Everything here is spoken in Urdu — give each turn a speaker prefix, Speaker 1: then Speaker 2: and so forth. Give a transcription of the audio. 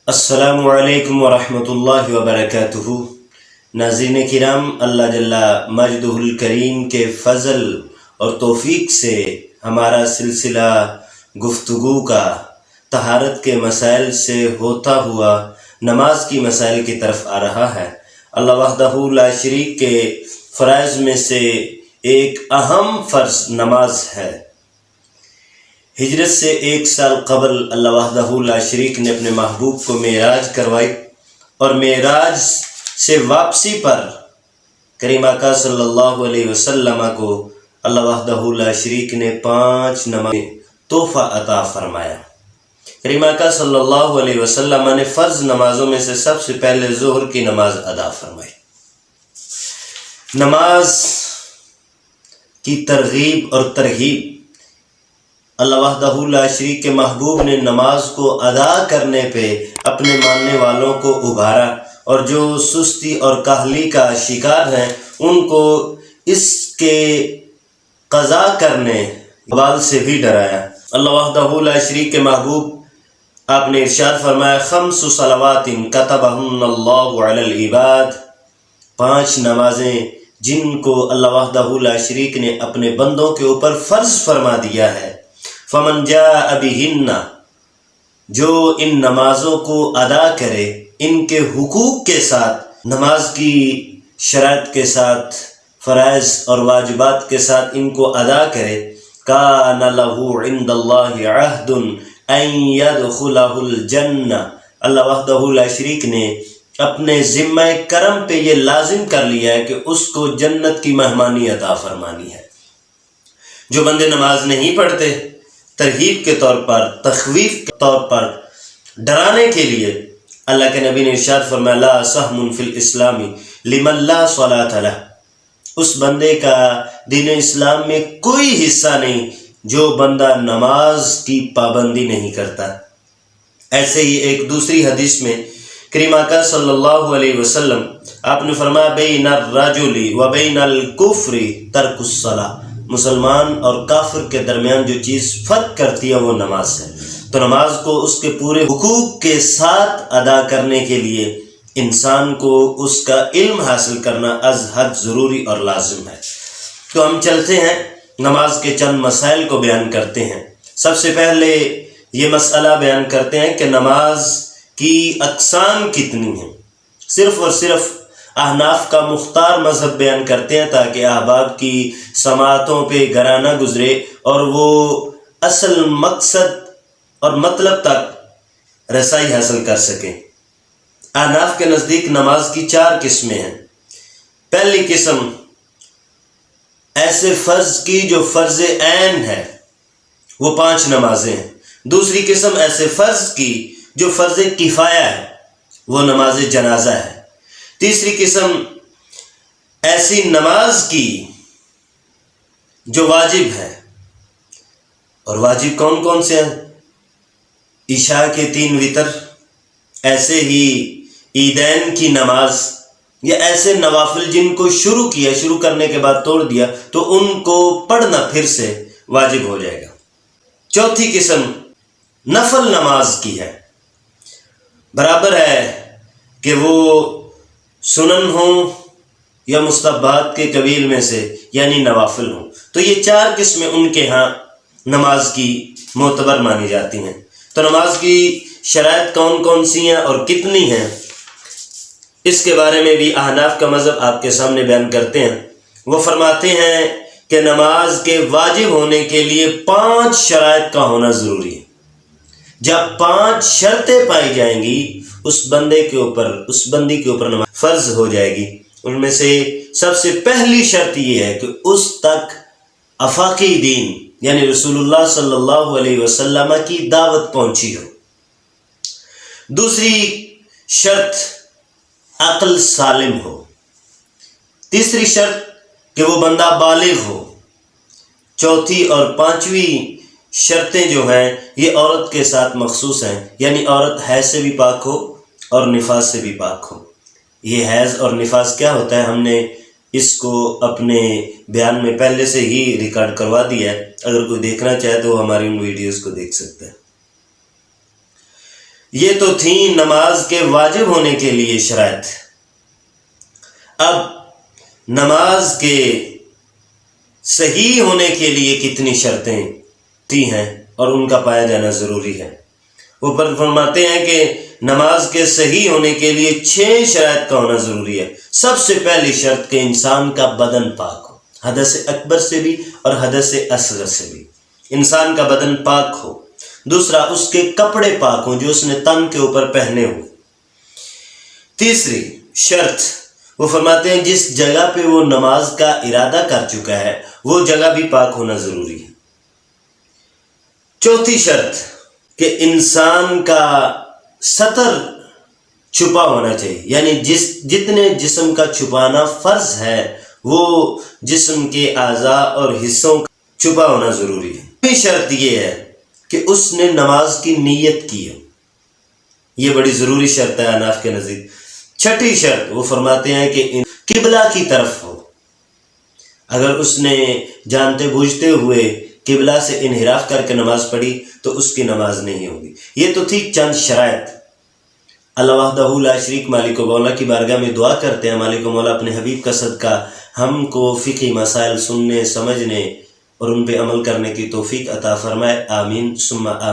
Speaker 1: السلام علیکم ورحمۃ اللہ وبرکاتہ۔ ناظرین کرام، اللہ جل مجدہ الکریم کے فضل اور توفیق سے ہمارا سلسلہ گفتگو کا طہارت کے مسائل سے ہوتا ہوا نماز کی مسائل کی طرف آ رہا ہے۔ اللہ وحدہ لا شریک کے فرائض میں سے ایک اہم فرض نماز ہے۔ ہجرت سے 1 سال قبل اللہ وحدہ لا شریک نے اپنے محبوب کو معراج کروائی، اور معراج سے واپسی پر کریم آقا صلی اللہ علیہ وسلم کو اللہ وحدہ لا شریک نے 5 نماز تحفہ عطا فرمایا۔ کریم آقا صلی اللہ علیہ وسلم نے فرض نمازوں میں سے سب سے پہلے ظہر کی نماز ادا فرمائی۔ نماز کی ترغیب اور ترہیب، اللہ وحدہ لا شریک کے محبوب نے نماز کو ادا کرنے پہ اپنے ماننے والوں کو ابھارا، اور جو سستی اور کاہلی کا شکار ہیں ان کو اس کے قضا کرنے وبال سے بھی ڈرایا۔ اللہ وحدہ لا شریک کے محبوب آپ نے ارشاد فرمایا، 5 صلوات کتبہن اللہ علی العباد، 5 نمازیں جن کو اللہ وحدہ لا شریک نے اپنے بندوں کے اوپر فرض فرما دیا ہے۔ فمن جاء بہن، جو ان نمازوں کو ادا کرے، ان کے حقوق کے ساتھ، نماز کی شرائط کے ساتھ، فرائض اور واجبات کے ساتھ ان کو ادا کرے، کان لہ عند اللہ عہد ان یدخلہ الجنہ، اللہ وحدہ لا شریک نے اپنے ذمہ کرم پہ یہ لازم کر لیا ہے کہ اس کو جنت کی مہمانی عطا فرمانی ہے۔ جو بندے نماز نہیں پڑھتے، ترغیب کے طور پر، تخویف کے طور پر، ڈرانے کے لیے، اللہ کے نبی نے ارشاد فرمایا، لا سہم فی الاسلام لمن لا صلاۃ لہ، اس بندے کا دین اسلام میں کوئی حصہ نہیں جو بندہ نماز کی پابندی نہیں کرتا۔ ایسے ہی ایک دوسری حدیث میں کریم آقا صلی اللہ علیہ وسلم آپ نے فرمایا، بین الرجل و بین الکفر ترک الصلاۃ، مسلمان اور کافر کے درمیان جو چیز فرق کرتی ہے وہ نماز ہے۔ تو نماز کو اس کے پورے حقوق کے ساتھ ادا کرنے کے لیے انسان کو اس کا علم حاصل کرنا از حد ضروری اور لازم ہے۔ تو ہم چلتے ہیں، نماز کے چند مسائل کو بیان کرتے ہیں۔ سب سے پہلے یہ مسئلہ بیان کرتے ہیں کہ نماز کی اقسام کتنی ہیں۔ صرف اور صرف احناف کا مختار مذہب بیان کرتے ہیں تاکہ احباب کی سماعتوں پہ گرا نہ گزرے اور وہ اصل مقصد اور مطلب تک رسائی حاصل کر سکیں۔ احناف کے نزدیک نماز کی 4 قسمیں ہیں۔ پہلی قسم ایسے فرض کی جو فرض عین ہے، وہ 5 نمازیں ہیں۔ دوسری قسم ایسے فرض کی جو فرض کفایہ ہے، وہ نماز جنازہ ہے۔ تیسری قسم ایسی نماز کی جو واجب ہے، اور واجب کون کون سے ہیں؟ عشاء کے 3 وتر، ایسے ہی عیدین کی نماز، یا ایسے نوافل جن کو شروع کیا، شروع کرنے کے بعد توڑ دیا تو ان کو پڑھنا پھر سے واجب ہو جائے گا۔ چوتھی قسم نفل نماز کی ہے، برابر ہے کہ وہ سنن ہوں یا مستحبات کے قبیل میں سے، یعنی نوافل ہوں۔ تو یہ 4 قسمیں ان کے ہاں نماز کی معتبر مانی جاتی ہیں۔ تو نماز کی شرائط کون کون سی ہیں اور کتنی ہیں، اس کے بارے میں بھی احناف کا مذہب آپ کے سامنے بیان کرتے ہیں۔ وہ فرماتے ہیں کہ نماز کے واجب ہونے کے لیے 5 شرائط کا ہونا ضروری ہے۔ جب 5 شرطیں پائی جائیں گی، اس بندی کے اوپر نماز فرض ہو جائے گی۔ ان میں سے سب سے پہلی شرط یہ ہے کہ اس تک آفاقی دین یعنی رسول اللہ صلی اللہ علیہ وسلم کی دعوت پہنچی ہو۔ دوسری شرط عقل سالم ہو۔ تیسری شرط کہ وہ بندہ بالغ ہو۔ چوتھی اور 5ویں شرطیں جو ہیں یہ عورت کے ساتھ مخصوص ہیں، یعنی عورت حیض سے بھی پاک ہو اور نفاس سے بھی پاک ہو۔ یہ حیض اور نفاس کیا ہوتا ہے، ہم نے اس کو اپنے بیان میں پہلے سے ہی ریکارڈ کروا دیا ہے، اگر کوئی دیکھنا چاہے تو ہماری ان ویڈیوز کو دیکھ سکتے ہیں۔ یہ تو تھیں نماز کے واجب ہونے کے لیے شرائط۔ اب نماز کے صحیح ہونے کے لیے کتنی شرطیں تھی ہیں اور ان کا پایا جانا ضروری ہے۔ وہ فرماتے ہیں کہ نماز کے صحیح ہونے کے لیے 6 شرائط کا ہونا ضروری ہے۔ سب سے پہلی شرط کہ انسان کا بدن پاک ہو، حدث اکبر سے بھی اور حدث اصغر سے بھی، انسان کا بدن پاک ہو۔ دوسرا، اس کے کپڑے پاک ہوں جو اس نے تن کے اوپر پہنے ہوئے۔ تیسری شرط وہ فرماتے ہیں جس جگہ پہ وہ نماز کا ارادہ کر چکا ہے وہ جگہ بھی پاک ہونا ضروری ہے۔ چوتھی شرط کہ انسان کا سطر چھپا ہونا چاہیے، یعنی جتنے جسم کا چھپانا فرض ہے وہ جسم کے اعضاء اور حصوں کا چھپا ہونا ضروری ہے۔ پہلی شرط یہ ہے کہ اس نے نماز کی نیت کی ہو، یہ بڑی ضروری شرط ہے حناف کے نزدیک۔ چھٹی شرط وہ فرماتے ہیں کہ قبلہ کی طرف ہو، اگر اس نے جانتے بوجھتے ہوئے قبلہ سے انحراف کر کے نماز پڑھی تو اس کی نماز نہیں ہوگی۔ یہ تو تھی چند شرائط۔ اللہ وحدہ لا شریک مالک و مولا کی بارگاہ میں دعا کرتے ہیں مالک و مولا اپنے حبیب کا صدقہ ہم کو فقہی مسائل سننے، سمجھنے اور ان پہ عمل کرنے کی توفیق عطا فرمائے، آمین ثم آمین۔